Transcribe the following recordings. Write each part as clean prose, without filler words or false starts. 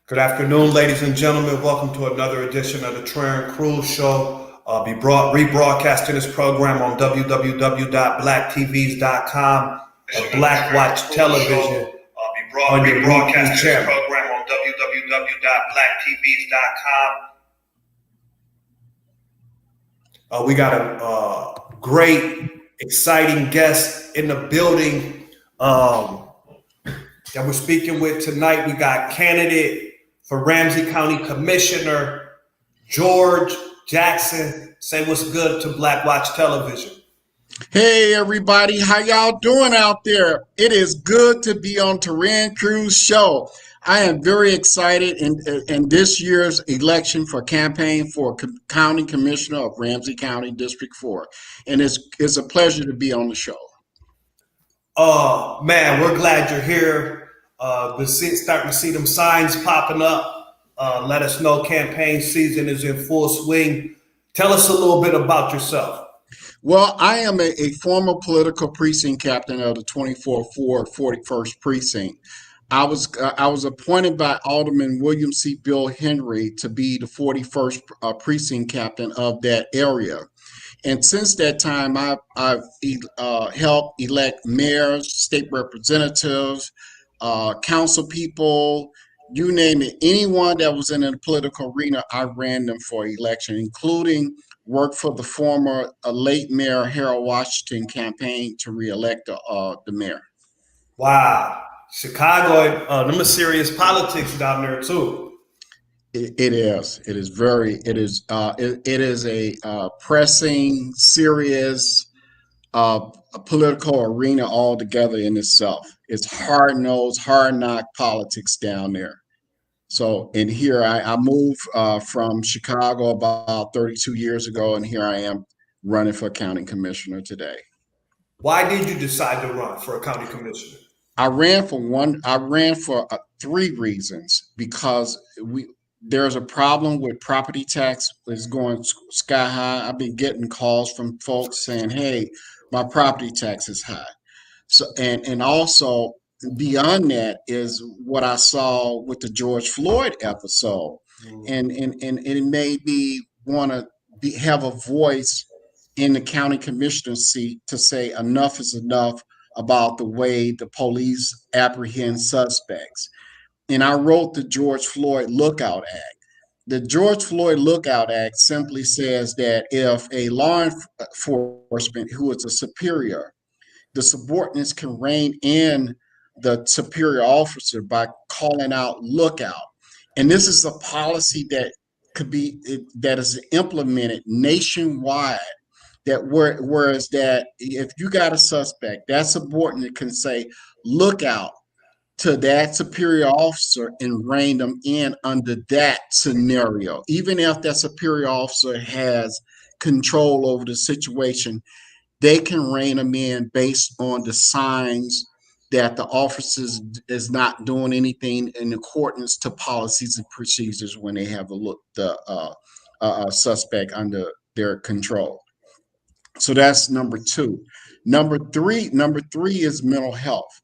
Good afternoon, ladies and gentlemen. Welcome to another edition of the Trahern Crews show. Be rebroadcasting this program on www.blacktvs.com, Black Watch Television on your rebroadcasting channel. Program on www.blacktvs.com. We got a great, exciting guest in the building that we're speaking with tonight. We got candidate for Ramsey County Commissioner George Jackson. Say what's good to Black Watch Television. Hey everybody, how y'all doing out there? It is good to be on Trahern Crews show. I am very excited in this year's election for campaign for County Commissioner of Ramsey County District 4. And it's a pleasure to be on the show. Man, we're glad you're here. We're starting to see them signs popping up. Let us know campaign season is in full swing. Tell us a little bit about yourself. Well, I am a former political precinct captain of the 41st Precinct. I was appointed by Alderman William C. Bill Henry to be the 41st Precinct captain of that area. And since that time, I've helped elect mayors, state representatives, council people, you name it. Anyone that was in the political arena, I ran them for election, including work for the former late Mayor Harold Washington campaign to reelect the mayor. Wow. Chicago, them are serious politics down there too. It is. It is very. It is. It is a pressing, serious political arena altogether in itself. It's hard-nosed, hard-knock politics down there. So, and here I moved from Chicago about 32 years ago, and here I am running for county commissioner today. Why did you decide to run for a county commissioner? I ran for three reasons. Because there's a problem with property tax is going sky high. I've been getting calls from folks saying, "Hey, my property tax is high." So, and also beyond that is what I saw with the George Floyd episode, and it made me want to have a voice in the county commissioner seat to say enough is enough about the way the police apprehend suspects. And I wrote the George Floyd Lookout Act. The George Floyd Lookout Act simply says that if a law enforcement who is a superior, the subordinates can rein in the superior officer by calling out lookout. And this is a policy that is implemented nationwide. Whereas that if you got a suspect, that subordinate can say lookout to that superior officer and rein them in under that scenario. Even if that superior officer has control over the situation, they can rein them in based on the signs that the officers is not doing anything in accordance to policies and procedures when they have the suspect under their control. So that's number two. Number three is mental health.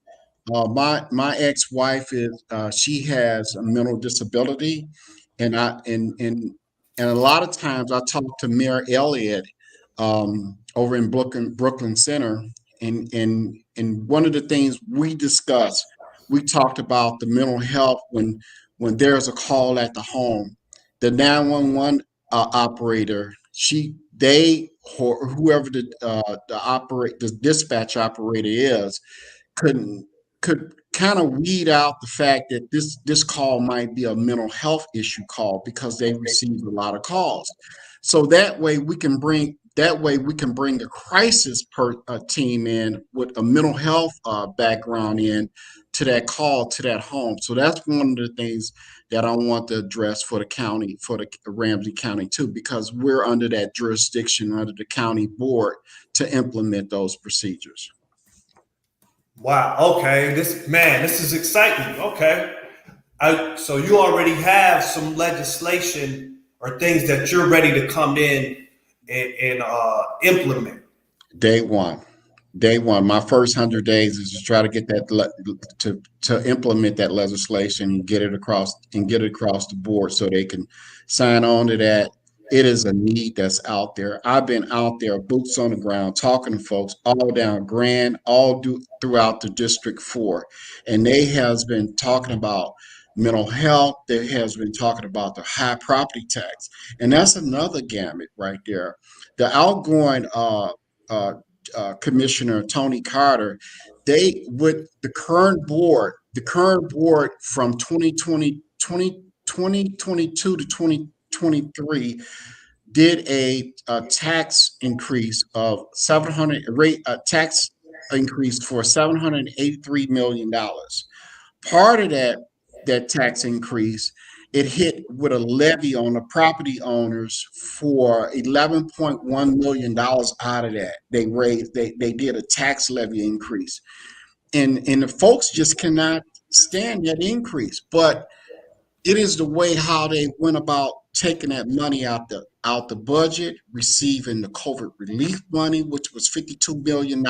My ex-wife she has a mental disability, and a lot of times I talk to Mayor Elliott over in Brooklyn Center, and one of the things we discussed, we talked about the mental health when there's a call at the home, the 911 operator, whoever the dispatch operator is, could kind of weed out the fact that this call might be a mental health issue call because they receive a lot of calls. So that way we can bring a crisis team in with a mental health background in to that call, to that home. So that's one of the things that I want to address for the county, for the Ramsey County too, because we're under that jurisdiction, under the county board to implement those procedures. Wow. Okay. This is exciting. Okay. So you already have some legislation or things that you're ready to come in and implement. Day one. day one. My first 100 days is to try to get that to implement that legislation and get it across the board so they can sign on to that. It is a need that's out there. I've been out there, boots on the ground, talking to folks all down Grand, throughout the District 4, and they has been talking about mental health. They has been talking about the high property tax, and that's another gamut right there. The outgoing uh, Commissioner Tony Carter, they with the current board from 2022 to 2023 did a tax increase of 700 rate a tax increase for $783 million. Part of that tax increase, it hit with a levy on the property owners for $11.1 million out of that. They did a tax levy increase. And the folks just cannot stand that increase. But it is the way how they went about taking that money out the budget, receiving the COVID relief money, which was $52 million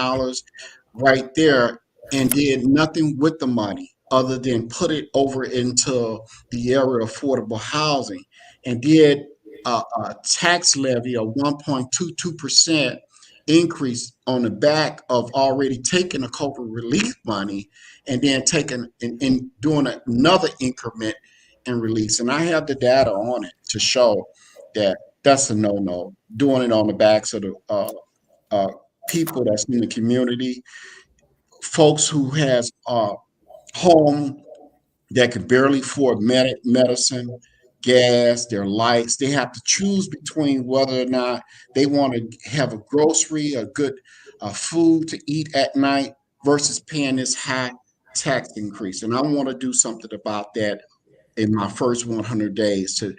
right there, and did nothing with the money other than put it over into the area of affordable housing, and did a tax levy of 1.22% increase on the back of already taking the COVID relief money, and then taking and doing another increment and release. And I have the data on it to show that that's a no-no. Doing it on the backs of the people that's in the community, folks who has home that could barely afford medicine, gas, their lights. They have to choose between whether or not they want to have a grocery, a good food to eat at night versus paying this high tax increase. And I want to do something about that in my first 100 days to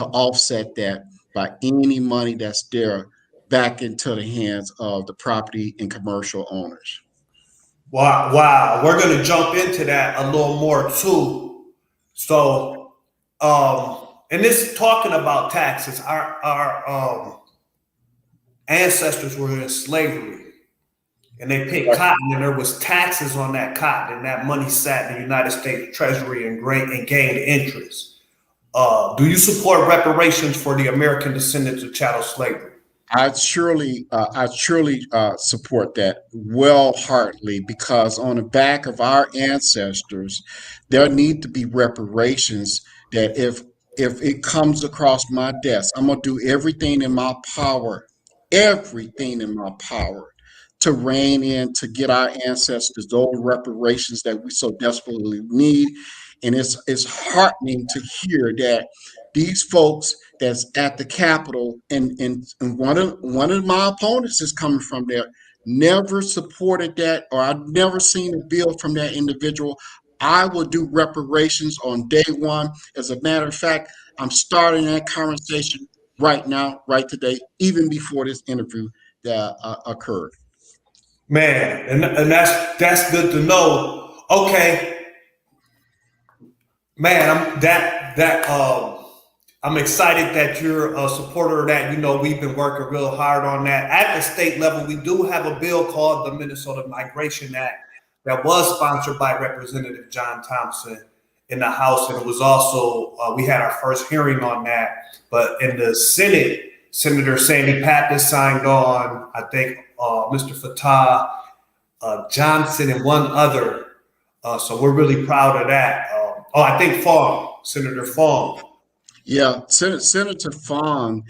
offset that by any money that's there back into the hands of the property and commercial owners. Wow. We're going to jump into that a little more too. So, and this talking about taxes, our ancestors were in slavery and they picked cotton, and there was taxes on that cotton, and that money sat in the United States Treasury and gained interest. Do you support reparations for the American descendants of chattel slavery? I surely support that wholeheartedly, because on the back of our ancestors, there need to be reparations. That if it comes across my desk, I'm gonna do everything in my power, to rein in to get our ancestors those reparations that we so desperately need. And it's heartening to hear that these folks that's at the Capitol, and one of my opponents is coming from there, never supported that, or I've never seen a bill from that individual. I will do reparations on day one. As a matter of fact, I'm starting that conversation right now, right today, even before this interview that occurred. Man, and that's good to know. Okay, man, I'm excited that you're a supporter of that. You know, we've been working real hard on that. At the state level, we do have a bill called the Minnesota Migration Act that was sponsored by Representative John Thompson in the House. And it was also, we had our first hearing on that. But in the Senate, Senator Sandy Pappas signed on, I think Mr. Fattah Johnson and one other. So we're really proud of that. I think Senator Fong. Yeah, Senator Fong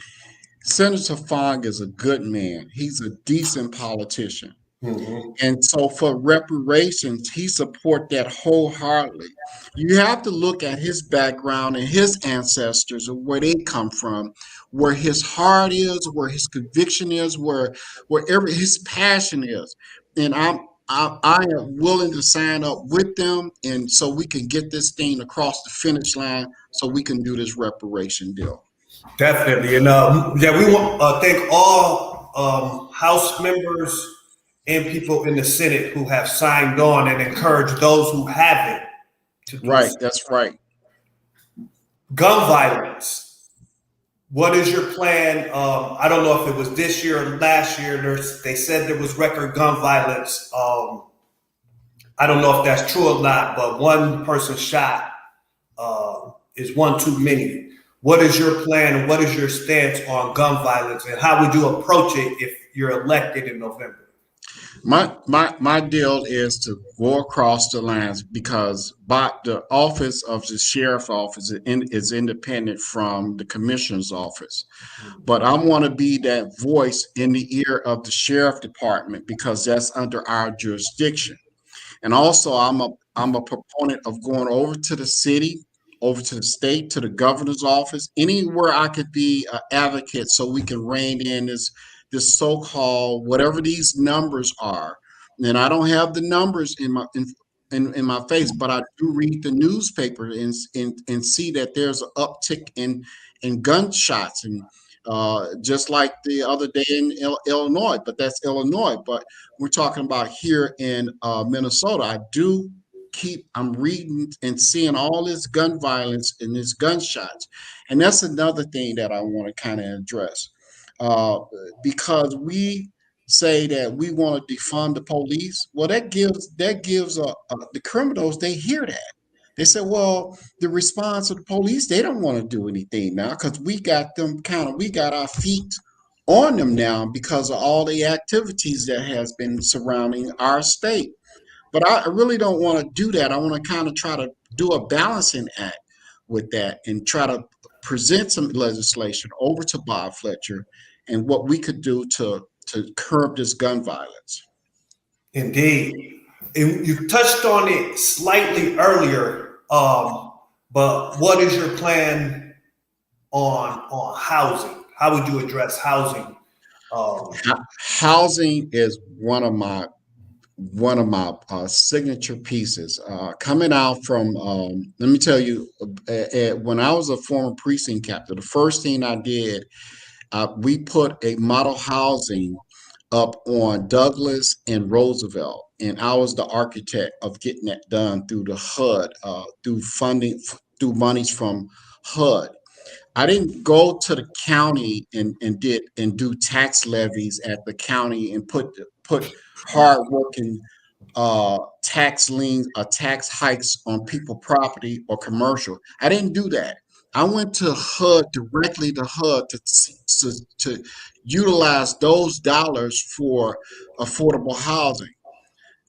is a good man. He's a decent politician. Mm-hmm. And so for reparations, he support that wholeheartedly. You have to look at his background and his ancestors and where they come from, where his heart is, where his conviction is, wherever his passion is. And I am willing to sign up with them, and so we can get this thing across the finish line, so we can do this reparation deal. Definitely, and we want to thank all House members and people in the Senate who have signed on, and encourage those who haven't to do right. so. That's right. Gun violence. What is your plan? I don't know if it was this year or last year. They said there was record gun violence. I don't know if that's true or not, but one person shot is one too many. What is your plan and what is your stance on gun violence, and how would you approach it if you're elected in November? My deal is to go across the lines because by the office of the sheriff office is independent from the commissioner's office. But I want to be that voice in the ear of the sheriff department because that's under our jurisdiction. And also, I'm a proponent of going over to the city, over to the state, to the governor's office, anywhere I could be an advocate, so we can rein in this so-called whatever these numbers are. And I don't have the numbers in my face, but I do read the newspaper and see that there's an uptick in gunshots and just like the other day in Illinois, but that's Illinois. But we're talking about here in Minnesota. I'm reading and seeing all this gun violence and this gunshots, and that's another thing that I want to kind of address, uh, because we say that we want to defund the police. Well, that gives the criminals, they hear that. They say, well, the response of the police, they don't want to do anything now because we got our feet on them now because of all the activities that has been surrounding our state. But I really don't want to do that. I want to kind of try to do a balancing act with that and try to present some legislation over to Bob Fletcher and what we could do to curb this gun violence. Indeed. And you touched on it slightly earlier, but what is your plan on housing? How would you address housing? Um, Housing is one of my signature pieces. Coming out from, let me tell you, when I was a former precinct captain, the first thing I did, we put a model housing up on Douglas and Roosevelt, and I was the architect of getting that done through the HUD, through funding, through monies from HUD. I didn't go to the county and do tax levies at the county and put hardworking tax liens or tax hikes on people property or commercial. I didn't do that. I went to HUD, directly to HUD, to utilize those dollars for affordable housing.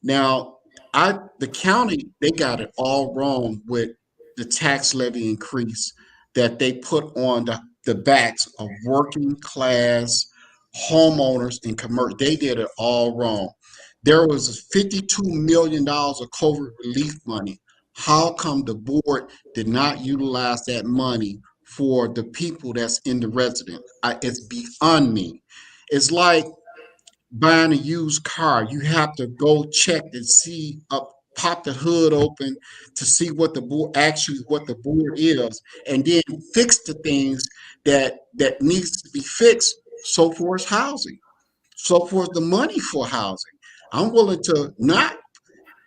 Now, the county, they got it all wrong with the tax levy increase that they put on the backs of working class homeowners and commercial. They did it all wrong. There was $52 million of COVID relief money. How come the board did not utilize that money for the people that's in the resident? It's beyond me. It's like buying a used car. You have to go check and see pop the hood open to see what the board is, and then fix the things that needs to be fixed. So for is housing. So for the money for housing. I'm willing to not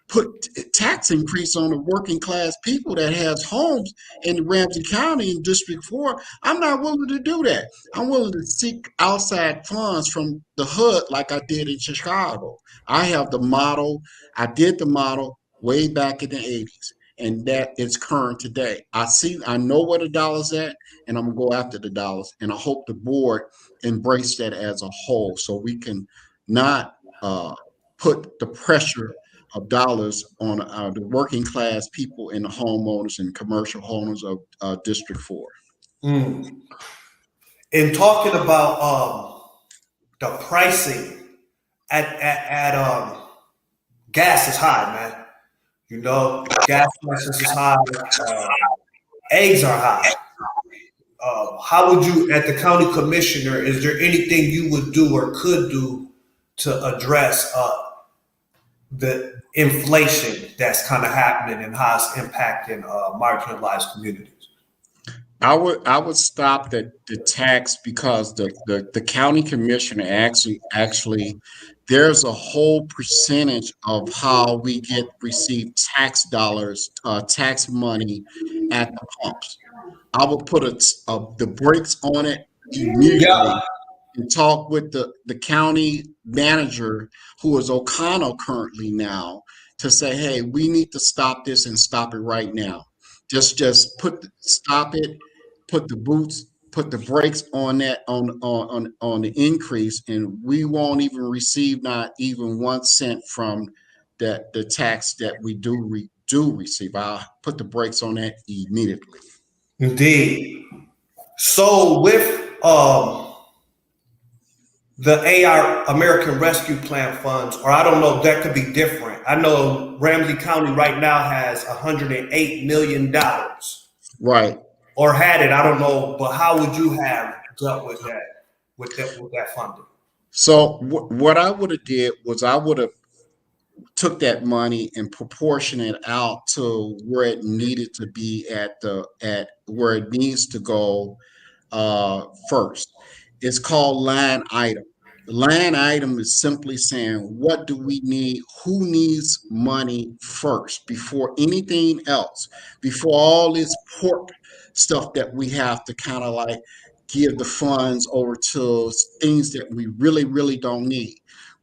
put tax increase on the working class people that has homes in Ramsey County in District 4. I'm not willing to do that. I'm willing to seek outside funds from the HUD like I did in Chicago. I have the model. I did the model way back in the 80s, and that is current today. I know where the dollar's at, and I'm gonna go after the dollars. And I hope the board embrace that as a whole so we can not put the pressure of dollars on the working class people and the homeowners and commercial owners of District 4. mm. In talking about the pricing at gas is high, man. You know, gas prices is high. Eggs are high. How would you, at the county commissioner, is there anything you would do or could do to address the inflation that's kind of happening and how it's impacting marginalized communities? I would stop the tax because the county commissioner actually there's a whole percentage of how we receive tax dollars, tax money at the pumps. I would put the brakes on it Yeah. immediately and talk with the county manager, who is O'Connell currently now, to say, hey, we need to stop this and stop it right now. Just stop it, put the brakes on that on the increase, and we won't even receive not even 1 cent from that the tax that we do receive. I'll put the brakes on that immediately. Indeed. So with the AR American Rescue Plan funds, or I don't know, that could be different. I know Ramsey County right now has $108 million, Right. or had it. I don't know, but how would you have dealt with that, with that funding? So what I would have did was I would have took that money and proportion it out to where it needed to be at where it needs to go first. It's called line item. The line item is simply saying, what do we need? Who needs money first before anything else? Before all this pork stuff that we have to kind of like give the funds over to things that we really, really don't need.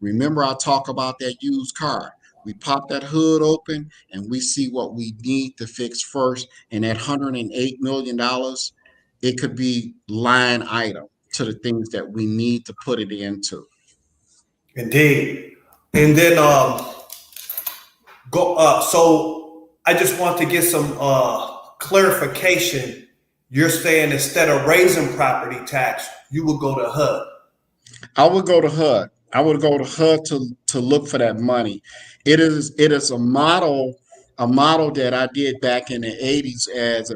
Remember, I talk about that used car. We pop that hood open and we see what we need to fix first. And that $108 million, it could be line item to the things that we need to put it into. Indeed. And then go so I just want to get some clarification. You're saying instead of raising property tax, you would go to HUD. I would go to HUD. I would go to HUD to look for that money. It is a model that I did back in the 80s as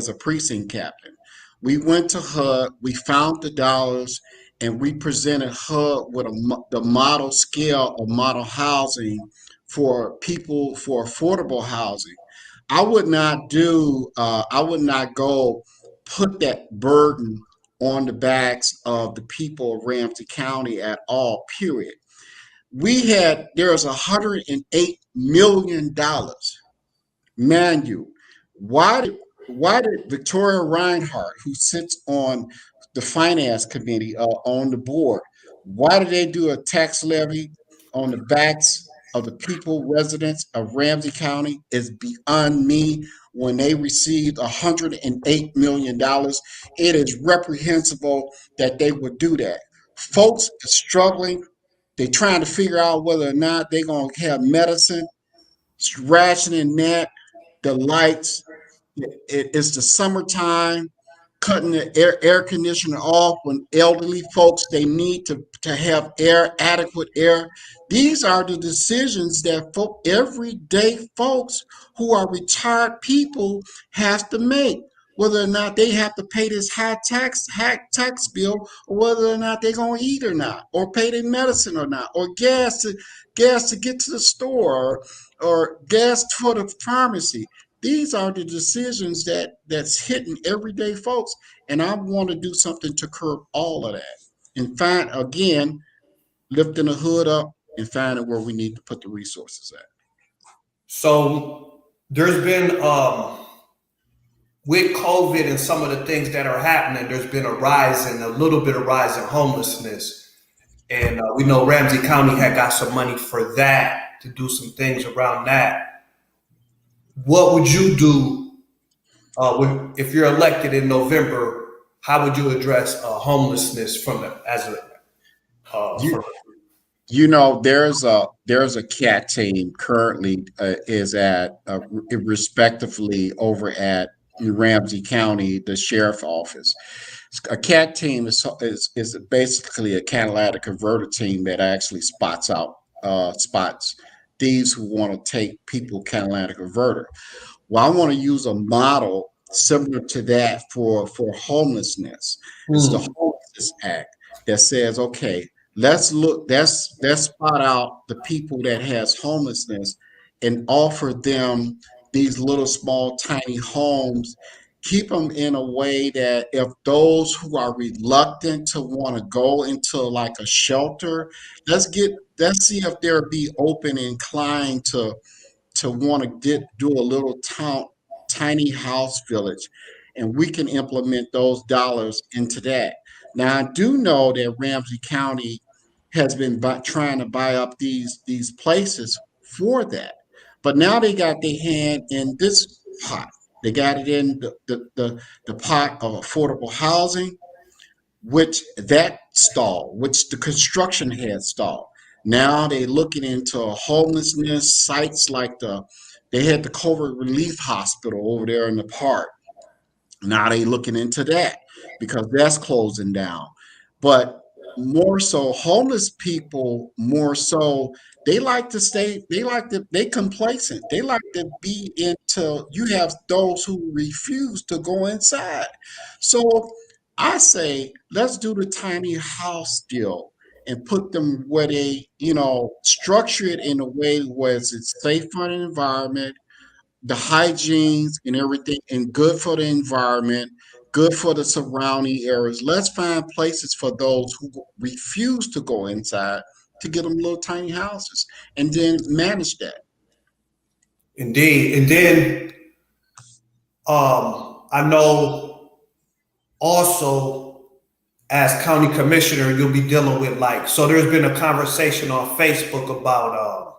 a precinct captain. We went to HUD, we found the dollars, and we presented HUD with the model scale of model housing for people for affordable housing. I would not go put that burden on the backs of the people of Ramsey County at all, period. There's $108 million. Man, why did Victoria Reinhardt, who sits on the finance committee on the board, why did they do a tax levy on the backs of the people, residents of Ramsey County? Is beyond me. When they received $108 million, it is reprehensible that they would do that. Folks are struggling. They're trying to figure out whether or not they're going to have medicine, rationing that, the lights. It's the summertime, cutting the air conditioner off when elderly folks, they need to have adequate air. These are the decisions that everyday folks who are retired people have to make. Whether or not they have to pay this high tax bill, or whether or not they're gonna eat or not, or pay their medicine or not, or gas to get to the store, or gas for the pharmacy. These are the decisions that's hitting everyday folks, and I want to do something to curb all of that. And find again, lifting the hood up and finding where we need to put the resources at. So there's been with COVID and some of the things that are happening, there's been a little bit of rise in homelessness. And we know Ramsey County had got some money for that to do some things around that. What would you do if you're elected in November? How would you address homelessness from the, as a You you know there's a cat team currently is at respectively over at Ramsey County, the sheriff office. A cat team is basically a catalytic converter team that actually spots thieves who want to take people catalytic converter. Well, I want to use a model similar to that for homelessness. It's the Mm. Homelessness Act that says, okay, let's spot out the people that has homelessness and offer them these little small tiny homes. Keep them in a way that if those who are reluctant to want to go into like a shelter, let's see if they'll be open and inclined to want to do a little tiny house village, and we can implement those dollars into that. Now I do know that Ramsey County has been trying to buy up these places for that, but now they got their hand in this pot. They got it in the pot of affordable housing, which that stalled, which the construction had stalled. Now they looking into homelessness sites like they had the COVID relief hospital over there in the park. Now they looking into that because that's closing down. But more so, homeless people more so they like to stay. They complacent. They like to be into. You have those who refuse to go inside. So I say let's do the tiny house deal and put them where they structure it in a way where it's safe for the environment, the hygienes and everything, and good for the environment, good for the surrounding areas. Let's find places for those who refuse to go inside to get them little tiny houses and then manage that. Indeed. And then I know also as county commissioner, you'll be dealing with so there's been a conversation on Facebook about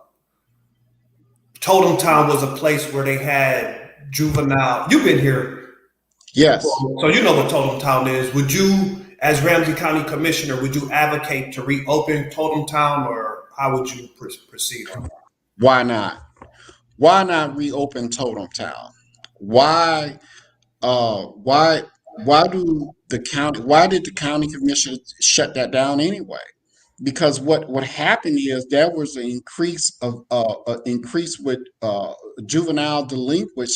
Totem Town was a place where they had juvenile. You've been here, Yes. so you know what Totem Town is. Would you, as Ramsey County Commissioner, would you advocate to reopen Totem Town, or how would you proceed on that? Why not? Why not reopen Totem Town? Why why why did the county commission shut that down anyway? Because what happened is there was an increase with juvenile delinquent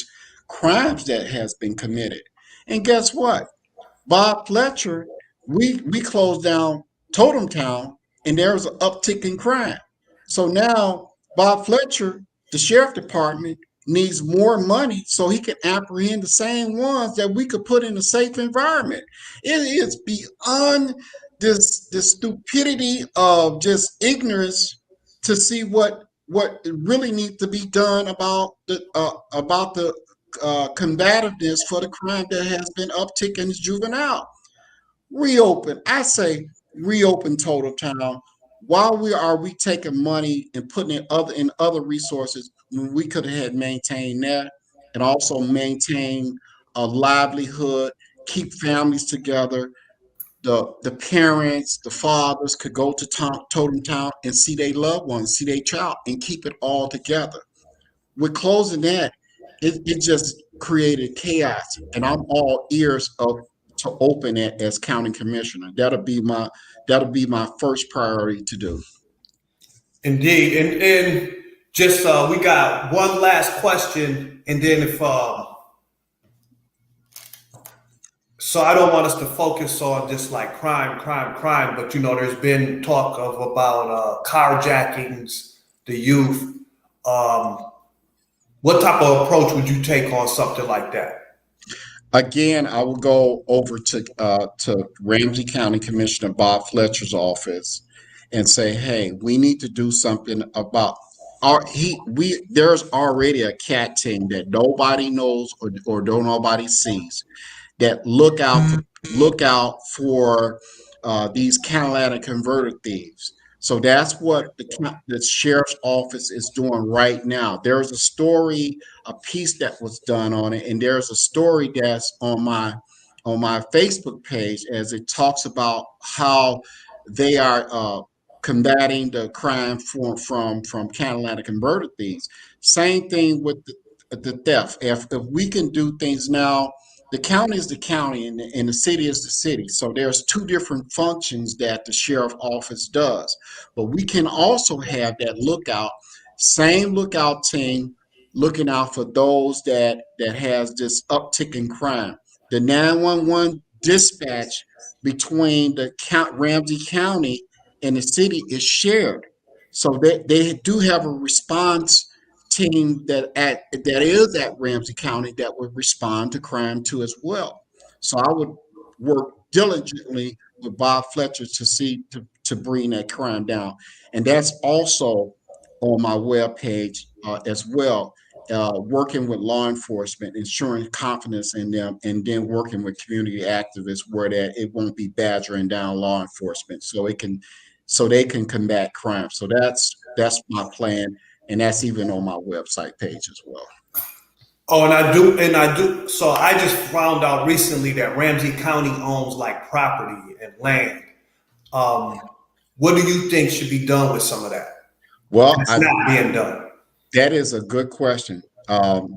crimes that has been committed. And guess what? Bob Fletcher, we closed down Totem Town, and there was an uptick in crime. So now Bob Fletcher, the sheriff department, needs more money so he can apprehend the same ones that we could put in a safe environment. It is beyond this stupidity of just ignorance to see what really needs to be done about the combativeness for the crime that has been upticking juvenile. Reopen. I say reopen Total Town. While we taking money and putting it in other resources when we could have had maintained that and also maintain a livelihood, keep families together. The parents, the fathers could go to Totem Town and see their loved ones, see their child, and keep it all together. With closing that, it just created chaos, and I'm all ears of to open it as county commissioner. That'll be my first priority to do. Indeed, and just we got one last question, and then if so, I don't want us to focus on just like crime, but there's been talk of about carjackings, the youth. Um, what type of approach would you take on something like that? Again, I will go over to Ramsey County Commissioner Bob Fletcher's office and say, "Hey, we need to do something about our he we there's already a cat team that nobody knows or don't nobody sees that look out for these catalytic converter thieves." So that's what the sheriff's office is doing right now. There's a piece that was done on it, and there's a story that's on my Facebook page as it talks about how they are combating the crime from catalytic converter thieves. Same thing with the theft. If we can do things now, the county is the county and the city is the city. So there's two different functions that the sheriff office does. But we can also have that same lookout team looking out for those that has this uptick in crime. The 911 dispatch between the Ramsey County and the city is shared. So they do have a response team that is at Ramsey County that would respond to crime too as well. So I would work diligently with Bob Fletcher to see to bring that crime down, and that's also on my web page as well. working with law enforcement, ensuring confidence in them, and then working with community activists where that it won't be badgering down law enforcement, so they can combat crime. So that's my plan, and that's even on my website page as well. Oh, and I do. So I just found out recently that Ramsey County owns like property and land. Um, what do you think should be done with some of that? Well, It's not being done. that is a good question.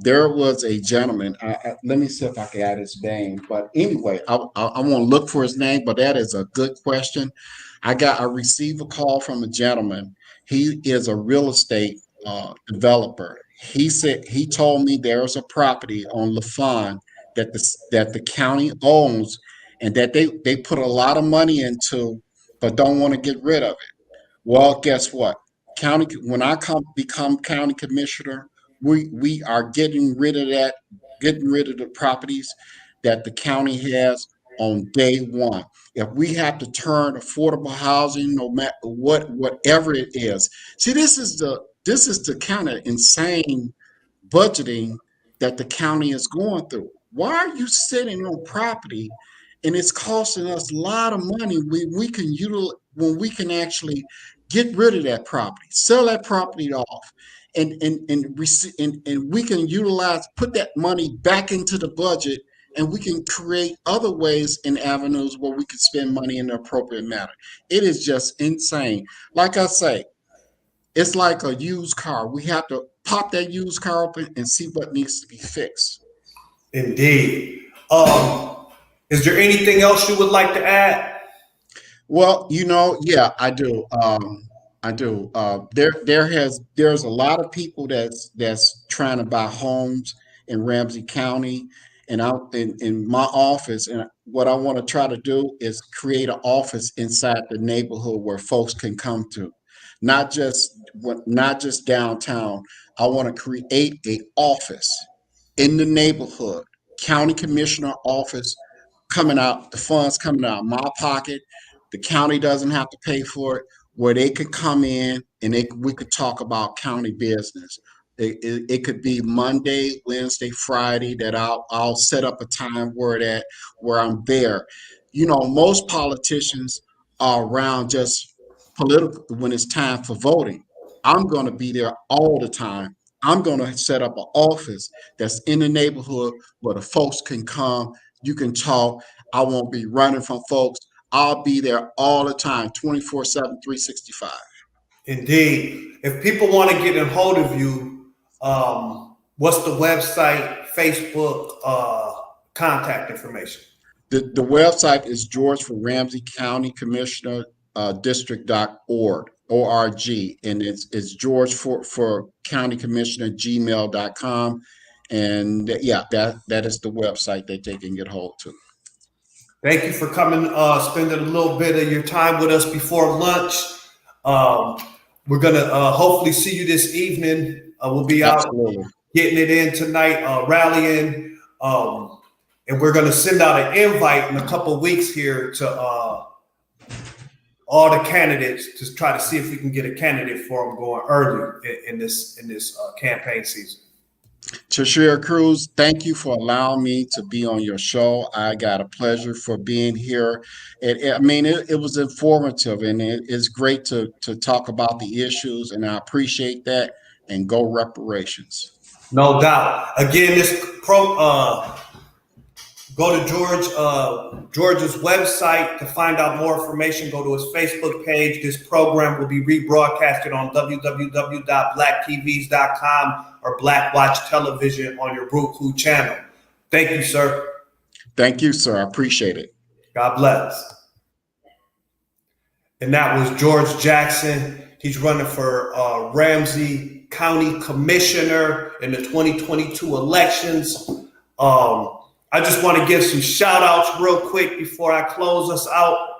There was a gentleman. Let me see if I can add his name. But anyway, I want to look for his name. But that is a good question. I received a call from a gentleman. He is a real estate developer. He told me there's a property on LaFawn that the county owns, and that they put a lot of money into, but don't want to get rid of it. Well, guess what? When I become county commissioner, we are getting rid of the properties that the county has on day one. If we have to turn affordable housing, no matter whatever it is. See, this is the kind of insane budgeting that the county is going through. Why are you sitting on property and it's costing us a lot of money when we can actually get rid of that property, sell that property off, and we can put that money back into the budget, and we can create other ways and avenues where we can spend money in the appropriate manner. It is just insane. Like I say, it's like a used car. We have to pop that used car open and see what needs to be fixed. Indeed. Is there anything else you would like to add? Well, yeah, I do. I do. There's a lot of people that's trying to buy homes in Ramsey County, and in my office. And what I want to try to do is create an office inside the neighborhood where folks can come to, not just downtown. I want to create a office in the neighborhood, county commissioner office, the funds coming out of my pocket. The county doesn't have to pay for it, where they could come in and we could talk about county business. It could be Monday, Wednesday, Friday that I'll set up a time where I'm there. Most politicians are around just political when it's time for voting. I'm going to be there all the time. I'm going to set up an office that's in the neighborhood where the folks can come. You can talk. I won't be running from folks. I'll be there all the time, 24/7, 365. Indeed. If people want to get in hold of you, what's the website, Facebook, contact information? The website is George for Ramsey County Commissioner District.org, ORG, and it's George for County Commissioner gmail.com. And yeah, that is the website that they can get hold to. Thank you for coming, spending a little bit of your time with us before lunch. We're going to hopefully see you this evening. We'll be out Absolutely. getting it in tonight, rallying. And we're going to send out an invite in a couple of weeks here to all the candidates to try to see if we can get a candidate for them going early in this campaign season. Trahern Crews, thank you for allowing me to be on your show. I got a pleasure for being here. It was informative, and it's great to talk about the issues, and I appreciate that. And go Reparations. No doubt. Again, go to George's website to find out more information. Go to his Facebook page. This program will be rebroadcasted on www.blacktvs.com or Black Watch Television on your Roku channel. Thank you, sir. Thank you, sir. I appreciate it. God bless. And that was George Jackson. He's running for Ramsey County Commissioner in the 2022 elections. I just want to give some shout outs real quick before I close us out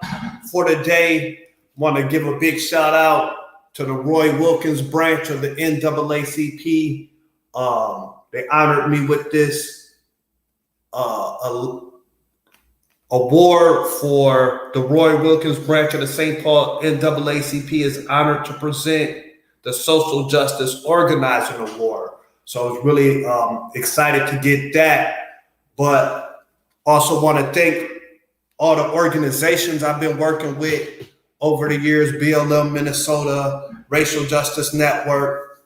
for the day. Want to give a big shout out to the Roy Wilkins branch of the NAACP. They honored me with this award for the Roy Wilkins branch of the St. Paul NAACP is honored to present the Social Justice Organizing Award. So I was really excited to get that. But also want to thank all the organizations I've been working with over the years: BLM Minnesota, Racial Justice Network,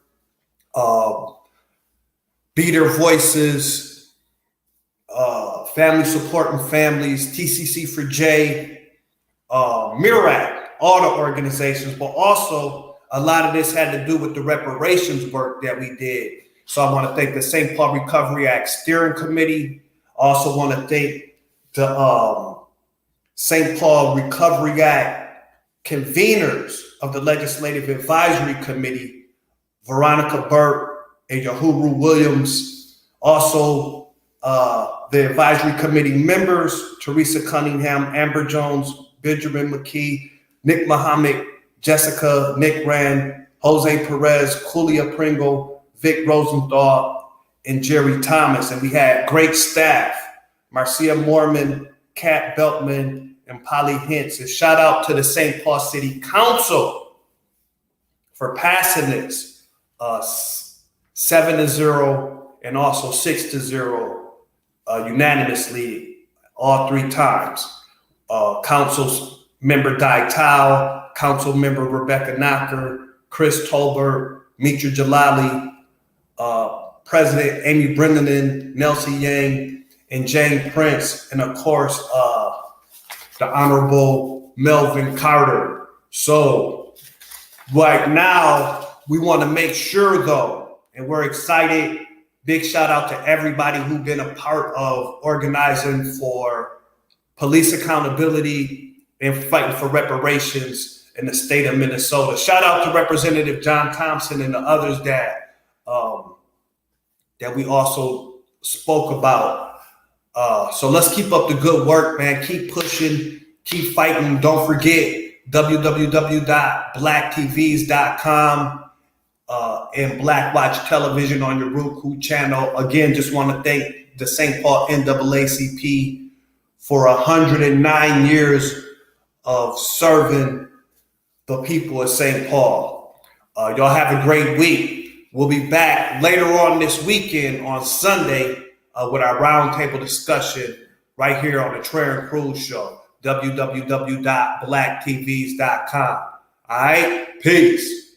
Be Their Voices, Family Supporting Families, TCC for J, MIRAC, all the organizations. But also a lot of this had to do with the reparations work that we did. So I want to thank the St. Paul Recovery Act Steering Committee. I also want to thank the St. Paul Recovery Act conveners of the Legislative Advisory Committee, Veronica Burke and Yahuru Williams. Also, the advisory committee members, Teresa Cunningham, Amber Jones, Benjamin McKee, Nick Muhammad, Jessica, Nick Rand, Jose Perez, Kulia Pringle, Vic Rosenthal, and Jerry Thomas. And we had great staff: Marcia Mormon, Kat Beltman, and Polly Hintz. And shout out to the St. Paul City Council for passing this 7-0 and also 6-0 unanimously all three times. Council member Dai Tao, Council member Rebecca Knocker, Chris Tolbert, Mitra Jalali, President Amy Brennan, Nelson Yang, and Jane Prince, and of course, the Honorable Melvin Carter. So right now, we want to make sure though, and we're excited. Big shout out to everybody who's been a part of organizing for police accountability and fighting for reparations in the state of Minnesota. Shout out to Representative John Thompson and the others that we also spoke about. So let's keep up the good work, man. Keep pushing, keep fighting. Don't forget www.blacktvs.com and Black Watch Television on your Roku channel. Again, just want to thank the St. Paul NAACP for 109 years of serving the people of St. Paul. Y'all have a great week. We'll be back later on this weekend on Sunday with our roundtable discussion right here on the Trahern Crews Show, www.blacktvs.com. All right, peace.